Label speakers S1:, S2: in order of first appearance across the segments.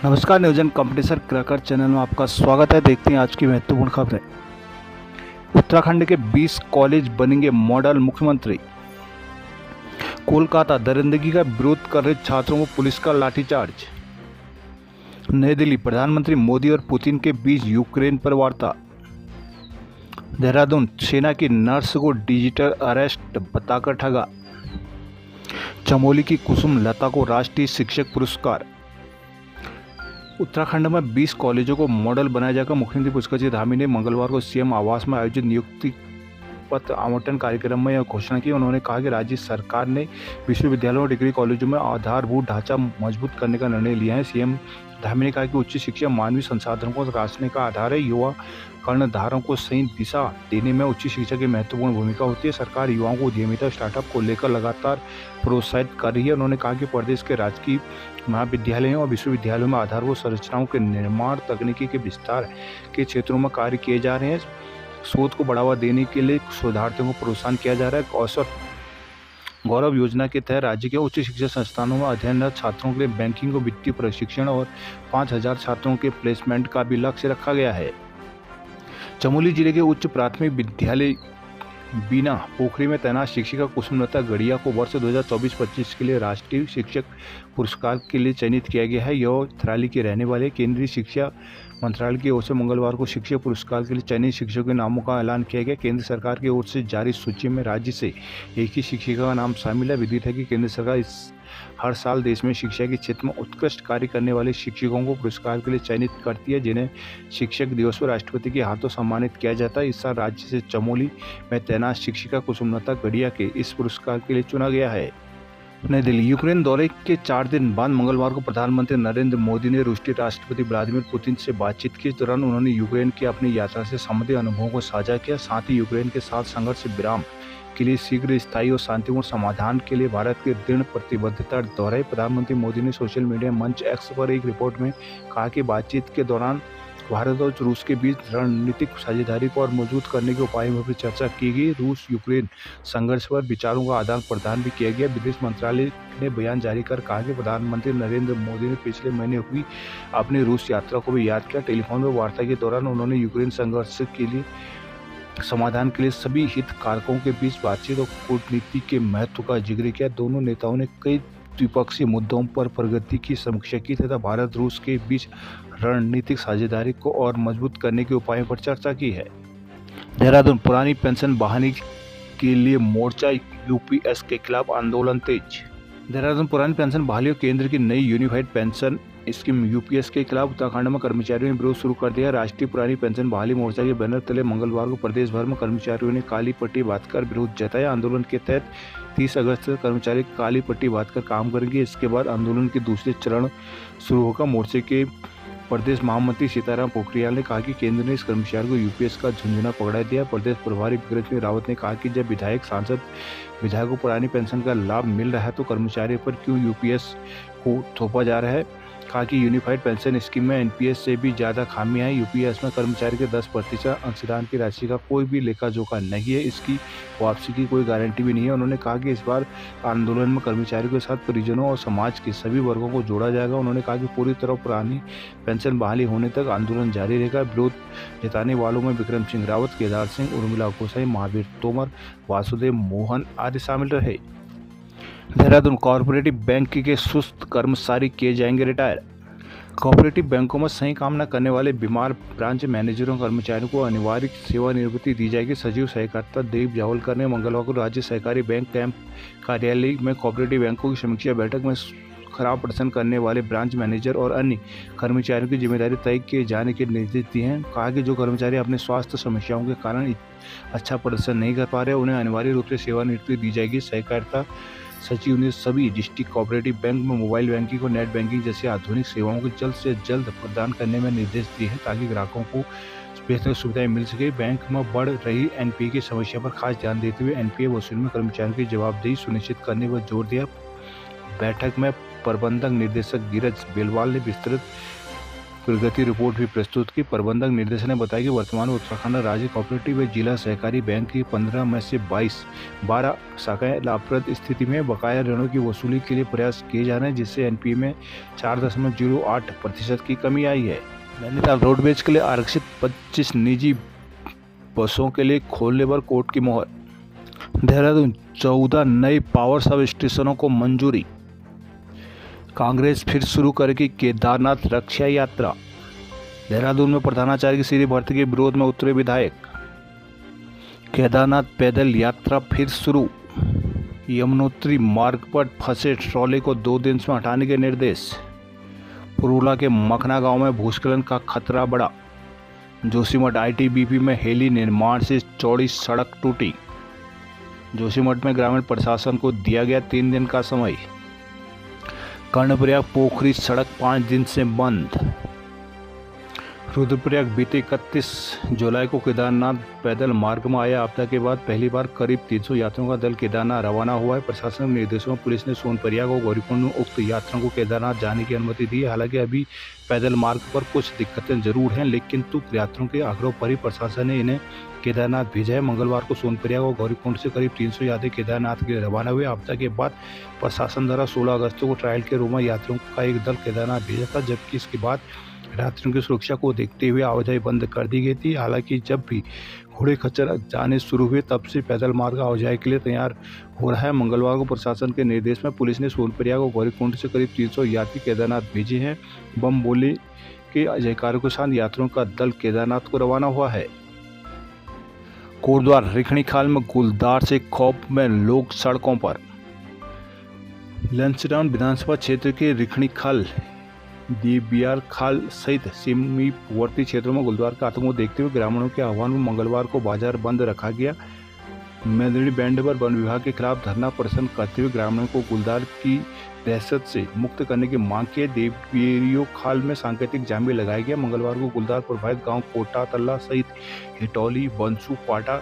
S1: नमस्कार, नियोजन competition cracker channel में आपका स्वागत है। देखते हैं आज की महत्वपूर्ण खबरें। उत्तराखंड के 20 कॉलेज बनेंगे मॉडल मुख्यमंत्री। कोलकाता, दरिंदगी का विरोध कर रहे छात्रों को पुलिस का लाठीचार्ज। नई दिल्ली, प्रधानमंत्री मोदी और पुतिन के बीच यूक्रेन पर वार्ता। देहरादून, सेना की नर्स को डिजिटल अरेस्ट बताकर ठगा। चमोली की कुसुम लता को राष्ट्रीय शिक्षक पुरस्कार। उत्तराखंड में 20 कॉलेजों को मॉडल बनाया जाएगा। मुख्यमंत्री पुष्कर धामी ने मंगलवार को सीएम आवास में आयोजित नियुक्ति पत्र आवंटन कार्यक्रम में यह घोषणा की। उन्होंने कहा कि राज्य सरकार ने विश्वविद्यालयों और डिग्री कॉलेजों में आधारभूत ढांचा मजबूत करने का निर्णय लिया है। सीएम धामी ने कहा कि उच्च शिक्षा मानवीय संसाधनों को तराशने का आधार है। युवा कर्णधारों को सही दिशा देने में उच्च शिक्षा की महत्वपूर्ण भूमिका होती है। सरकार युवाओं को उद्यमिता स्टार्टअप को लेकर लगातार प्रोत्साहित कर रही है। उन्होंने कहा कि प्रदेश के राजकीय महाविद्यालयों और विश्वविद्यालयों में आधारभूत संरचनाओं के निर्माण, तकनीकी के विस्तार के क्षेत्रों में कार्य किए जा रहे हैं। शोध को बढ़ावा देने के लिए शोधार्थियों को प्रोत्साहन किया जा रहा है। कौशल गौरव योजना के तहत राज्य के उच्च शिक्षा संस्थानों में अध्ययनरत छात्रों के लिए बैंकिंग और वित्तीय प्रशिक्षण और 5,000 छात्रों के प्लेसमेंट का भी लक्ष्य रखा गया है। चमोली जिले के उच्च प्राथमिक विद्यालय बीना पोखरी में तैनात शिक्षिका कुसुमलता गढ़िया को वर्ष 2024-25 के लिए राष्ट्रीय शिक्षक पुरस्कार के लिए चयनित किया गया है। यह थराली के रहने वाले केंद्रीय शिक्षा मंत्रालय की ओर से मंगलवार को शिक्षक पुरस्कार के लिए चयनित शिक्षकों के नामों का ऐलान किया गया। केंद्र सरकार की ओर से जारी सूची में राज्य से एक ही शिक्षिका का नाम शामिल है। विदित है कि केंद्र सरकार हर साल देश में शिक्षा के क्षेत्र में उत्कृष्ट कार्य करने वाले शिक्षकों को पुरस्कार के लिए चयनित करती है, जिन्हें शिक्षक दिवस पर राष्ट्रपति के हाथों सम्मानित किया जाता है। इस साल राज्य से चमोली में तैनात शिक्षिका कुसुमलता गढ़िया के इस पुरस्कार के लिए चुना गया है। नई दिल्ली, यूक्रेन दौरे के 4 दिन बाद मंगलवार को प्रधानमंत्री नरेंद्र मोदी ने रूसी राष्ट्रपति व्लादिमीर पुतिन से बातचीत की। इस दौरान उन्होंने यूक्रेन की अपनी यात्रा से संबंधित अनुभवों को साझा किया। साथ ही यूक्रेन के साथ संघर्ष विराम के लिए शीघ्र स्थायी और शांतिपूर्ण समाधान के लिए भारत की दृढ़ प्रतिबद्धता दोहराई। प्रधानमंत्री मोदी ने सोशल मीडिया मंच एक्स पर एक रिपोर्ट में कहा कि बातचीत के दौरान भारत और रूस के बीच रणनीतिक साझेदारी को और मजबूत करने के उपायों पर भी चर्चा की गई। रूस यूक्रेन संघर्ष पर विचारों का आदान प्रदान भी किया गया। विदेश मंत्रालय ने बयान जारी कर कहा कि प्रधानमंत्री नरेंद्र मोदी ने पिछले महीने हुई अपनी रूस यात्रा को भी याद किया। टेलीफोन पर वार्ता के दौरान उन्होंने यूक्रेन संघर्ष के लिए समाधान के लिए सभी हितधारकों के बीच बातचीत और कूटनीति के महत्व का जिक्र किया। दोनों नेताओं ने कई द्विपक्षीय मुद्दों पर प्रगति की समीक्षा की तथा भारत रूस के बीच रणनीतिक साझेदारी को और मजबूत करने के उपायों पर चर्चा की है। देहरादून, पुरानी पेंशन बहाली के लिए मोर्चा यूपीएस के खिलाफ आंदोलन तेज। देहरादून, पुरानी पेंशन बहाली और केंद्र की नई यूनिफाइड पेंशन स्कीम यूपीएस के खिलाफ उत्तराखंड में कर्मचारियों ने विरोध शुरू कर दिया। राष्ट्रीय पुरानी पेंशन बहाली मोर्चा के बैनर तले मंगलवार को प्रदेश भर में कर्मचारियों ने काली पट्टी बांधकर विरोध जताया। आंदोलन के तहत 30 अगस्त तक कर्मचारी काली पट्टी बांधकर काम करेंगे। इसके बाद आंदोलन के दूसरे चरण शुरू होगा। मोर्चे के प्रदेश महामंत्री सीताराम पोखरियाल ने कहा कि केंद्र ने इस कर्मचारी को यूपीएस का झुंझुना पकड़ा दिया। प्रदेश प्रभारी विक्रम सिंह रावत ने कहा कि जब विधायक सांसद विधायकों को पुरानी पेंशन का लाभ मिल रहा है तो कर्मचारियों पर क्यों यूपीएस को थोपा जा रहा है। कहा कि यूनिफाइड पेंशन स्कीम में एनपीएस से भी ज़्यादा खामियां हैं। यूपीएस में कर्मचारी के 10% अंशदान की राशि का कोई भी लेखा जोखा नहीं है। इसकी वापसी की कोई गारंटी भी नहीं है। उन्होंने कहा कि इस बार आंदोलन में कर्मचारियों के साथ परिजनों और समाज के सभी वर्गों को जोड़ा जाएगा। उन्होंने कहा कि पूरी तरह पुरानी पेंशन बहाली होने तक आंदोलन जारी रहेगा। विरोध जताने वालों में विक्रम सिंह रावत, केदार सिंह, उर्मिला गोसाई, महावीर तोमर, वासुदेव मोहन आदि शामिल रहे। देहरादून, कोऑपरेटिव बैंक के सुस्त कर्मचारी किए जाएंगे रिटायर। कोऑपरेटिव बैंकों में सही काम न करने वाले बीमार ब्रांच मैनेजरों कर्मचारियों को अनिवार्य सेवानिवृत्ति दी जाएगी। सचिव सहकारिता दिलीप जावलकर ने मंगलवार को राज्य सहकारी बैंक कैंप कार्यालय में कोऑपरेटिव बैंकों की समीक्षा बैठक में खराब प्रदर्शन करने वाले ब्रांच मैनेजर और अन्य कर्मचारियों की जिम्मेदारी तय किए जाने के निर्देश दिए हैं। कहा कि जो कर्मचारी अपने स्वास्थ्य समस्याओं के कारण अच्छा प्रदर्शन नहीं कर पा रहे उन्हें अनिवार्य रूप से सेवानिवृत्ति दी जाएगी। सहकारिता सचिव ने सभी डिस्ट्रिक्ट कोऑपरेटिव बैंक में मोबाइल बैंकिंग और नेट बैंकिंग जैसी आधुनिक सेवाओं को जल्द से जल्द प्रदान करने में निर्देश दिए हैं ताकि ग्राहकों को बेहतर सुविधाएं मिल सके। बैंक में बढ़ रही एनपीए की समस्या पर खास ध्यान देते हुए एनपीए वसूली में कर्मचारियों की जवाबदेही सुनिश्चित करने पर जोर दिया। बैठक में प्रबंधक निदेशक गिरज बेलवाल ने विस्तृत प्रगति रिपोर्ट भी प्रस्तुत की। प्रबंधक निदेशक ने बताया कि वर्तमान में उत्तराखंड राज्य कोऑपरेटिव व जिला सहकारी बैंक की 15 में से 12 शाखाएं लाभप्रद स्थिति में बकाया ऋणों की वसूली के लिए प्रयास किए जा रहे हैं, जिससे एनपीए में 4.08% की कमी आई है। नैनीताल रोडवेज के लिए आरक्षित 25 निजी बसों के लिए खोलने पर कोर्ट की मोहर। देहरादून 14 नए पावर सब स्टेशनों को मंजूरी। कांग्रेस फिर शुरू करेगी केदारनाथ रक्षा यात्रा। देहरादून में प्रधानाचार्य की सीधी भर्ती के विरोध में उतरे विधायक। केदारनाथ पैदल यात्रा फिर शुरू। यमुनोत्री मार्ग पर फंसे ट्रॉले को 2 दिन में हटाने के निर्देश। पुरुला के मखना गांव में भूस्खलन का खतरा बढ़ा। जोशीमठ आईटीबीपी में हेली निर्माण से चौड़ी सड़क टूटी। जोशीमठ में ग्रामीण प्रशासन को दिया गया 3 दिन का समय। कर्णप्रयाग पोखरी सड़क 5 दिन से बंद। रुद्रप्रयाग बीते 31 जुलाई को केदारनाथ पैदल मार्ग में आया आपदा के बाद पहली बार करीब 300 यात्रियों का दल केदारनाथ रवाना हुआ है। प्रशासन के निर्देशों में पुलिस ने सोनप्रयाग और गौरीकुंड में उक्त यात्रियों को केदारनाथ जाने की अनुमति दी है। हालांकि अभी पैदल मार्ग पर कुछ दिक्कतें जरूर हैं, लेकिन यात्रियों के आग्रह पर ही प्रशासन ने इन्हें केदारनाथ भेजा है। मंगलवार को सोनप्रयाग और गौरीकुंड से करीब 300 यात्री केदारनाथ के लिए रवाना हुए। आपदा के बाद प्रशासन द्वारा 16 अगस्त को ट्रायल के रूप में यात्रियों का एक दल केदारनाथ भेजा था, जबकि इसके बाद यात्रियों की सुरक्षा को देखते हुए आवाजाही बंद कर दी गई थी। हालांकि जब भी घोड़े खच्चर जाने शुरू हुए तब से पैदल मार्ग आवाजाही के लिए तैयार हो रहा है। मंगलवार को प्रशासन के निर्देश में पुलिस ने सोनप्रयाग और गौरीकुंड से करीब 300 यात्री केदारनाथ भेजे हैं। बम बोले के जयकारों के साथ यात्रियों का दल केदारनाथ को रवाना हुआ है। कोटद्वार रिखणीखाल में गुलदार से खौफ में लोग सड़कों पर। लंचडाउन विधानसभा क्षेत्र के रिखणीखाल, दीबियार खाल सहित सीमावर्ती क्षेत्रों में गुलदार का आतंक को देखते हुए ग्रामीणों के आह्वान में मंगलवार को बाजार बंद रखा गया। मेदड़ी बैंड पर वन विभाग के खिलाफ धरना प्रदर्शन करते हुए ग्रामीणों को गुलदार की दहशत से मुक्त करने की मांग की। देवियो खाल में सांकेतिक जाम भी लगाया गया। मंगलवार को गुलदार प्रभावित गांव कोटा तल्ला सहित हिटौली, बंसू, पाटा,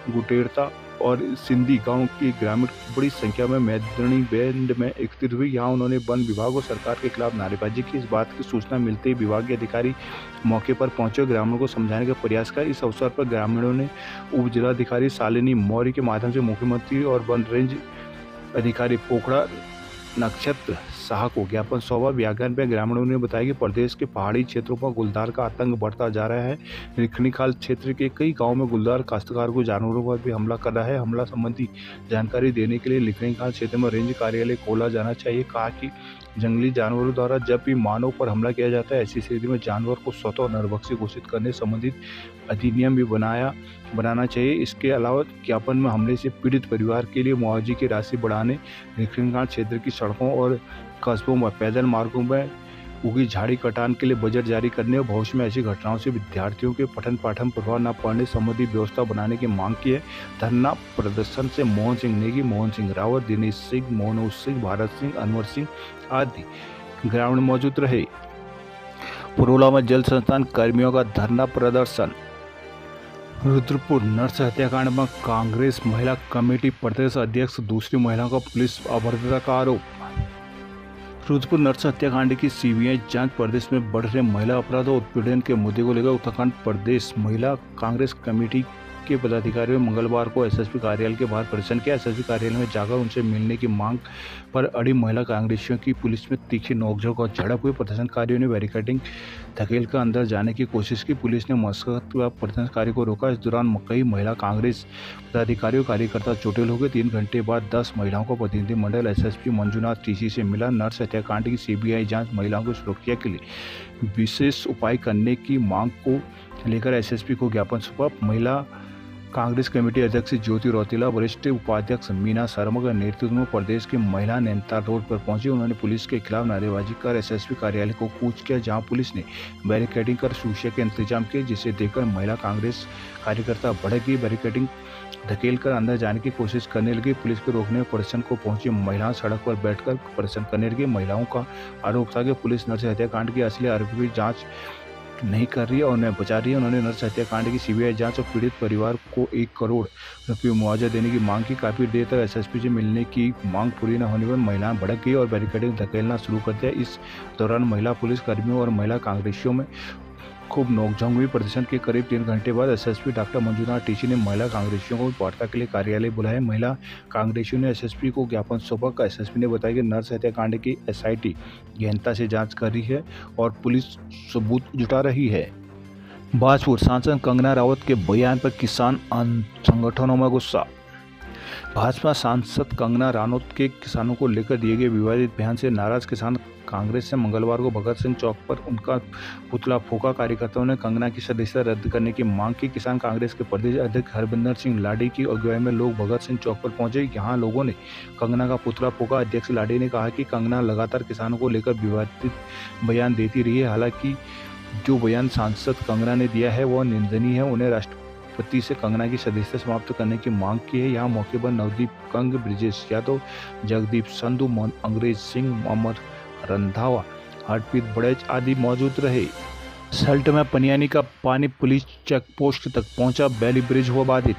S1: गुटेरता और सिंधी गांव के ग्रामीण बड़ी संख्या में मेदनी बैंड में एकत्रित हुए। यहाँ उन्होंने वन विभाग और सरकार के खिलाफ नारेबाजी की। इस बात की सूचना मिलते ही विभागीय अधिकारी मौके पर पहुंचे, ग्रामीणों को समझाने का प्रयास किया। इस अवसर पर ग्रामीणों ने उप जिलाधिकारी शालिनी मौर्य के माध्यम से मुख्यमंत्री और वन रेंज अधिकारी पोखड़ा नक्षत्र शाह को ज्ञापन सौंपा। व्याख्यान में ग्रामीणों ने बताया कि प्रदेश के पहाड़ी क्षेत्रों पर गुलदार का आतंक बढ़ता जा रहा है। रिखणीखाल क्षेत्र के कई गांवों में गुलदार काश्तकार को जानवरों पर भी हमला कर रहा है। हमला संबंधी जानकारी देने के लिए रिखणीखाल क्षेत्र में रेंज कार्यालय खोला जाना चाहिए। कहा कि जंगली जानवरों द्वारा जब भी मानव पर हमला किया जाता है, ऐसी स्थिति में जानवर को स्वतः नरभक्षी घोषित करने संबंधित अधिनियम भी बनाना चाहिए। इसके अलावा ज्ञापन में हमले से पीड़ित परिवार के लिए मुआवजे की राशि बढ़ाने, रिखणीखाल क्षेत्र की सड़कों और कस्बों में पैदल मार्गों में उगी झाड़ी कटान के लिए बजट जारी करने और भविष्य में ऐसी घटनाओं से विद्यार्थियों के पठन पाठन प्रभाव न पड़ने संबंधी व्यवस्था बनाने की मांग की है। धरना प्रदर्शन से मोहन सिंह नेगी, मोहन सिंह रावत, दिनेश सिंह, मनोज सिंह, भारत सिंह, अनवर सिंह आदि ग्रामीण मौजूद रहे। पुरोला में जल संस्थान कर्मियों का धरना प्रदर्शन। रुद्रपुर नर्स हत्याकांड में कांग्रेस महिला कमेटी प्रदेश अध्यक्ष दूसरी महिलाओं का पुलिस अभद्रता का आरोप। रुद्रपुर नर्स हत्याकांड की सीबीआई जांच प्रदेश में बढ़ रहे महिला अपराध और उत्पीड़न के मुद्दे को लेकर उत्तराखंड प्रदेश महिला कांग्रेस कमेटी के पदाधिकारियों ने मंगलवार को एसएसपी कार्यालय के बाहर प्रदर्शन किया। एसएसपी कार्यालय में जाकर उनसे मिलने की मांग पर अड़ी महिला कांग्रेसियों की पुलिस में तीखी नोकझोंक और झड़प हुई। प्रदर्शनकारियों ने बैरिकेडिंग धकेल कर अंदर जाने की कोशिश की। पुलिस ने मशक्कत व प्रदर्शनकारी को रोका। इस दौरान कई महिला कांग्रेस पदाधिकारियों कार्यकर्ता चोटिल हो गए। 3 घंटे बाद 10 महिलाओं का प्रतिनिधिमंडल एसएसपी मंजुनाथ टीसी से मिला। नर्स हत्याकांड की सीबीआई जांच महिलाओं की सुरक्षा के लिए विशेष उपाय करने की मांग को लेकर एसएसपी को ज्ञापन सौंपा। महिला कांग्रेस कमेटी अध्यक्ष ज्योति रौतेला, वरिष्ठ उपाध्यक्ष मीना शर्मा के नेतृत्व में प्रदेश की महिला नैनीताल रोड पर पहुंची। उन्होंने पुलिस के खिलाफ नारेबाजी कर एसएसपी कार्यालय को कूच किया, जहां पुलिस ने बैरिकेडिंग कर सुरक्षा के इंतजाम किए, जिसे देखकर महिला कांग्रेस कार्यकर्ता भड़क गई। बैरिकेडिंग धकेल कर अंदर जाने की कोशिश करने लगी। पुलिस के रोकने में प्रदर्शन को पहुंची महिलाएं सड़क पर बैठकर प्रदर्शन करने लगी। महिलाओं का आरोप था कि पुलिस नर्स हत्याकांड की असली आरोपी की जांच नहीं कर रही है और उन्हें बचा रही है। उन्होंने नर्स हत्याकांड की सीबीआई जांच और पीड़ित परिवार को 1 करोड़ रुपये मुआवजा देने की मांग की। काफ़ी देर तक एसएसपी से मिलने की मांग पूरी न होने पर महिलाएं भड़क गई और बैरिकेडिंग धकेलना शुरू कर दिया। इस दौरान महिला पुलिस कर्मियों और महिला कांग्रेसियों में खूब नोकझोंक हुई। प्रदर्शन के करीब 3 घंटे बाद एसएसपी डॉक्टर मंजूनाथ टीसी ने महिला कांग्रेसियों को वार्ता के लिए कार्यालय बुलाया। महिला कांग्रेसियों ने एसएसपी को ज्ञापन सौंपा। एसएसपी ने बताया कि नर्स हत्याकांड की एसआईटी गहनता से जांच कर रही है और पुलिस सबूत जुटा रही है। बाजपुर सांसद कंगना रावत के बयान पर किसान संगठनों में गुस्सा। भाजपा सांसद कंगना रानौत के किसानों को लेकर दिए गए विवादित बयान से नाराज किसान कांग्रेस से मंगलवार को भगत सिंह चौक पर उनका पुतला फूंका। कार्यकर्ताओं ने कंगना की सदस्यता रद्द करने की मांग की। किसान कांग्रेस के प्रदेश अध्यक्ष हरबिंदर सिंह लाडी की अगुवाई में लोग भगत सिंह चौक पर पहुंचे। यहां लोगों ने कंगना का पुतला फूंका। अध्यक्ष लाडी ने कहा कि कंगना लगातार किसानों को लेकर विवादित बयान देती रही है। हालांकि जो बयान सांसद कंगना ने दिया है वह निंदनीय है। उन्हें राष्ट्रपति से कंगना की सदस्यता समाप्त करने की मांग की है। यहाँ मौके पर नवदीप कंग, ब्रिजेश यादव, जगदीप संधू, अंग्रेज सिंह, अमर रंधावा, हरप्रीत बड़ेच आदि मौजूद रहे। सल्ट में पनियानी का पानी पुलिस चेक पोस्ट तक पहुंचा। बैली ब्रिज हुआ बाधित।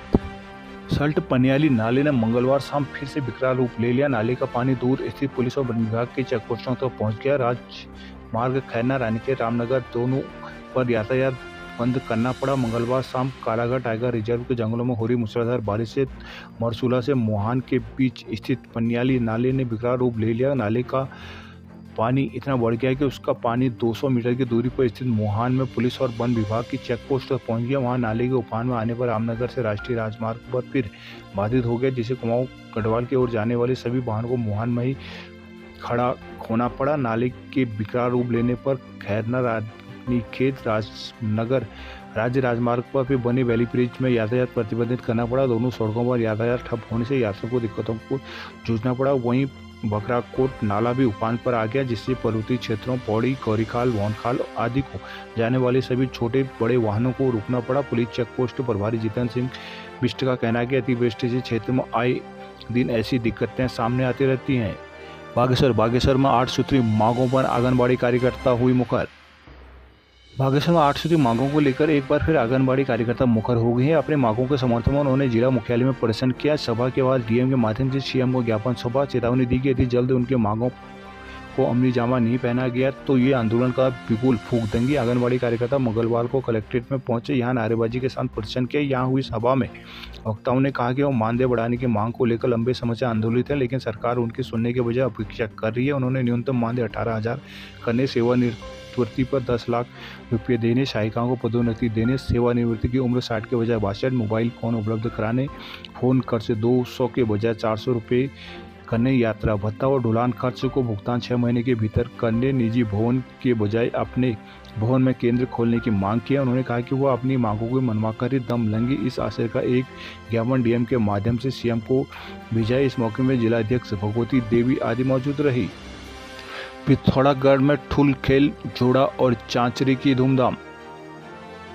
S1: सल्ट पनियाली नाले ने मंगलवार शाम फिर से विकराल रूप ले लिया। नाले का पानी दूर स्थित पुलिस और वन विभाग के चेक पोस्टों तक पहुंच गया। राजमार्ग खैरना रानीखेत रामनगर दोनों पर यातायात बंद करना पड़ा। मंगलवार शाम कालाघाट टाइगर रिजर्व के जंगलों में हो रही मूसलाधार बारिश से मरसूला से मोहान के बीच स्थित पनियाली नाले ने विकराल रूप ले लिया। नाले का पानी इतना बढ़ गया कि उसका पानी 200 मीटर की दूरी पर स्थित मोहान में पुलिस और वन विभाग की चेक पोस्ट तक पहुंच गया। वहां नाले के उफान में आने पर रामनगर से राष्ट्रीय राजमार्ग पर फिर बाधित हो गया, जिसे कुमाऊं गढ़वाल की ओर जाने वाले सभी वाहनों को मोहान में ही खड़ा होना पड़ा। नाले के विकराल रूप लेने पर खैरना रानीखेत राजनगर राज्य राजमार्ग पर भी बने वैली ब्रिज में यातायात प्रतिबंधित करना पड़ा। दोनों सड़कों पर यातायात ठप होने से यात्रियों को दिक्कतों को जूझना पड़ा। वहीं बकराकोट नाला भी उफान पर आ गया, जिससे पर्वतीय क्षेत्रों पौड़ी, गौरीखाल, वोनखाल आदि को जाने वाले सभी छोटे बड़े वाहनों को रुकना पड़ा। पुलिस चेक पोस्ट प्रभारी जितेंद्र सिंह बिष्ट का कहना है कि अतिवृष्टि से क्षेत्र में आए दिन ऐसी दिक्कतें सामने आती रहती हैं। बागेश्वर में 8 सूत्री मांगों पर आंगनबाड़ी कार्यकर्ता हुई मुखर। बागेश्वर में 8 सूत्री मांगों को लेकर एक बार फिर आंगनबाड़ी कार्यकर्ता मुखर हो गए हैं। अपने मांगों के समर्थन में उन्होंने जिला मुख्यालय में प्रदर्शन किया। सभा के बाद डीएम के माध्यम से सीएम को ज्ञापन सौंपा। चेतावनी दी कि यदि जल्द उनके मांगों को अमली जामा नहीं पहना गया तो ये आंदोलन का बिगुल फूंक देंगे। आंगनबाड़ी कार्यकर्ता मंगलवार को कलेक्ट्रेट में पहुंचे। यहाँ नारेबाजी के साथ प्रदर्शन किया। यहाँ हुई सभा में वक्ताओं ने कहा कि वो मानदेय बढ़ाने की मांग को लेकर लंबे समय से आंदोलित है, लेकिन सरकार उनकी सुनने के बजाय अपेक्षा कर रही है। उन्होंने न्यूनतम मानदेय 18,000 करने, सेवानिवृत्ति पर 10 लाख रुपये देने, सहायिकाओं को पदोन्नति देने, सेवानिवृत्ति की उम्र 60 के बजाय 62, मोबाइल फोन उपलब्ध कराने, फोन खर्च 200 के बजाय 400 रुपये करने, यात्रा भत्ता और ढुलान खर्च को भुगतान 6 महीने के भीतर करने, निजी भवन के बजाय अपने भवन में केंद्र खोलने की मांग की। उन्होंने कहा कि वह अपनी मांगों को मनवाकर ही दम लेंगे। इस आशय का एक ज्ञापन डीएम के माध्यम से सीएम को भेजा। इस मौके में जिलाध्यक्ष भगवती देवी आदि मौजूद रही। पिथौरागढ़ में ठुल खेल, जोड़ा और चांचरी की धूमधाम।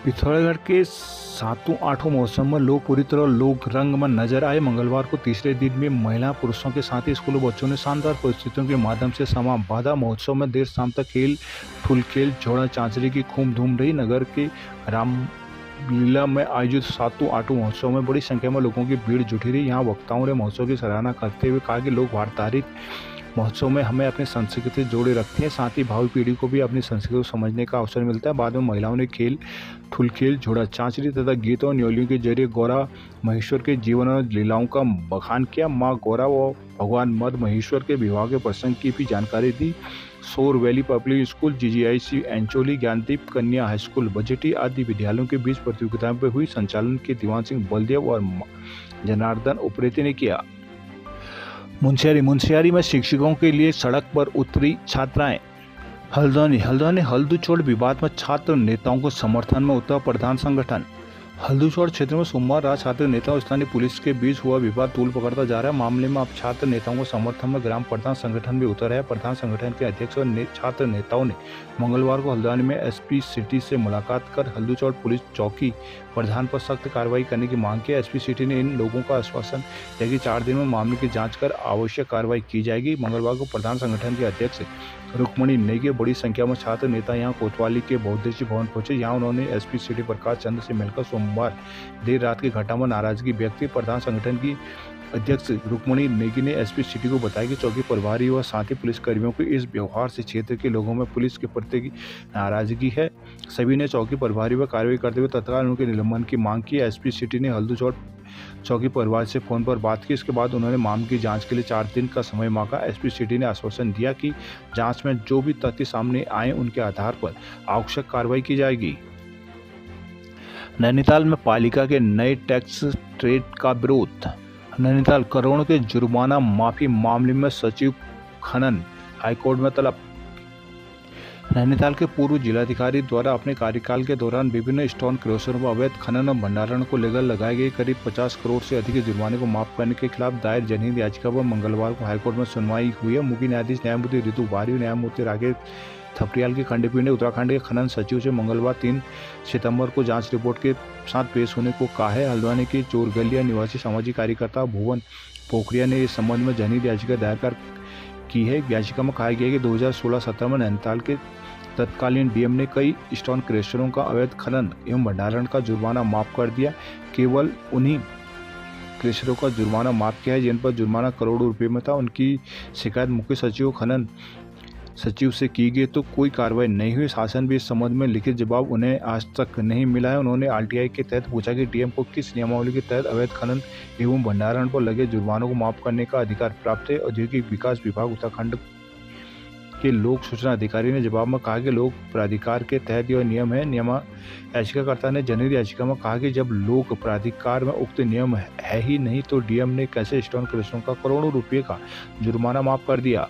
S1: पिथौरागढ़ के 7वां-8वां महोत्सव में लोग पूरी तरह लोक रंग में नजर आए। मंगलवार को तीसरे दिन में महिला पुरुषों के साथ ही स्कूली बच्चों ने शानदार परिस्थितियों के माध्यम से समा बांधा। महोत्सव में देर शाम तक ठुल खेल, जोड़ा चांचरी की खूब धूम रही। नगर के रामलीला में आयोजित 7वां-8वां महोत्सव में बड़ी संख्या में लोगों की भीड़ जुटी रही। यहाँ वक्ताओं ने महोत्सव की सराहना करते हुए कहा कि लोग भारतारित महोत्सव में हमें अपनी संस्कृति से जोड़े रखते हैं, साथ ही भावी पीढ़ी को भी अपनी संस्कृति को समझने का अवसर मिलता है। बाद में महिलाओं ने ठुल खेल, जोड़ा चांचरी तथा गीतों और न्योलियों के जरिए गौरा महेश्वर के जीवन और लीलाओं का बखान किया। माँ गौरा व भगवान मद महेश्वर के विवाह के प्रसंग की भी जानकारी दी। Sor valley public school, GGIC Encholi, Gyandeep Kanya high school बजेटी आदि विद्यालयों के बीच प्रतियोगिताओं पर हुई। संचालन के दीवान सिंह बलदेव और जनार्दन उप्रेती ने किया। मुंशियारी में शिक्षकों के लिए सड़क पर उतरी छात्राएं। हल्द्वानी हल्दूचोड़ विवाद में छात्र नेताओं को समर्थन में उतरा प्रधान संगठन। हल्दूचोड़ क्षेत्र में सोमवार रात छात्र नेताओं और स्थानीय पुलिस के बीच हुआ विवाद तूल पकड़ता जा रहा है। मामले में अब छात्र नेताओं को समर्थन में ग्राम प्रधान संगठन भी उतर है। प्रधान संगठन के अध्यक्ष और छात्र नेताओं ने मंगलवार को हल्द्वानी में एसपी सिटी से मुलाकात कर हल्दूचोड़ पुलिस चौकी प्रधान पर सख्त कार्रवाई करने की मांग की। एसपी सिटी ने इन लोगों का आश्वासन दिया कि 4 दिन में मामले की जाँच कर आवश्यक कार्रवाई की जाएगी। मंगलवार को प्रधान संगठन के अध्यक्ष रुक्मणी नेगी। बड़ी संख्या में छात्र नेता यहां कोतवाली के बहुउद्देशीय भवन पहुंचे। यहां उन्होंने एसपी सिटी प्रकाश चंद्र से मिलकर सोमवार देर रात की घटना में नाराजगी व्यक्त की। प्रधान संगठन की अध्यक्ष रुक्मणी नेगी ने एसपी सिटी को बताया कि चौकी प्रभारी व साथी पुलिसकर्मियों के इस व्यवहार से क्षेत्र के लोगों में पुलिस के प्रति नाराजगी है। सभी ने चौकी प्रभारी पर कार्रवाई करते हुए तत्काल उनके निलंबन की मांग की। एसपी सिटी ने हल्दूचौड़ चौकी प्रभारी से फोन पर बात की। इसके बाद उन्होंने मामले की जांच के लिए 4 दिन का समय मांगा। एसपी सिटी ने आश्वासन दिया कि जांच में जो भी तथ्य सामने आए उनके आधार पर आवश्यक कार्रवाई की जाएगी। नैनीताल में पालिका के नए टैक्स रेट का विरोध। नैनीताल करोड़ों के जुर्माना माफी मामले में सचिव खनन हाईकोर्ट में तलब। नैनीताल के पूर्व जिलाधिकारी द्वारा अपने कार्यकाल के दौरान विभिन्न स्टोन क्रशरों पर अवैध खनन और भंडारण को लेकर लगाए गए करीब 50 करोड़ से अधिक जुर्माने को माफ करने के खिलाफ दायर जनहित याचिका पर मंगलवार को हाईकोर्ट में सुनवाई हुई है। मुख्य न्यायाधीश न्यायमूर्ति ऋतु बारी और न्यायमूर्ति राकेश थपलियाल की खंडपीठ ने उत्तराखंड के खनन सचिव से मंगलवार 3 सितंबर को जांच रिपोर्ट के साथ पेश होने को कहा है। हल्द्वानी के चोरगलिया निवासी सामाजिक कार्यकर्ता भुवन पोखरिया ने इस संबंध में जनहित याचिका दायर की है। याचिका में कहा गया है कि 2016-17 में नैनीताल के तत्कालीन डीएम ने कई स्टोन क्रशरों का अवैध खनन एवं भंडारण का जुर्माना माफ कर दिया। केवल उन्हीं क्रशरों का जुर्माना माफ किया है जिन पर जुर्माना करोड़ों रुपए में था। उनकी शिकायत मुख्य सचिव खनन सचिव से की गई तो कोई कार्रवाई नहीं हुई। शासन भी इस संबंध में लिखित जवाब उन्हें आज तक नहीं मिला है। उन्होंने आरटीआई के तहत पूछा कि डीएम को किस नियमावली के तहत अवैध खनन एवं भंडारण पर लगे जुर्मानों को माफ करने का अधिकार प्राप्त है। औद्योगिक विकास विभाग उत्तराखंड के लोक सूचना अधिकारी ने जवाब में कहा कि लोक प्राधिकार के तहत यह नियम है। याचिकाकर्ता ने जनहित याचिका में कहा कि जब लोक प्राधिकार में उक्त नियम है ही नहीं तो डीएम ने कैसे स्टोन क्रशरों का करोड़ों रुपये का जुर्माना माफ कर दिया।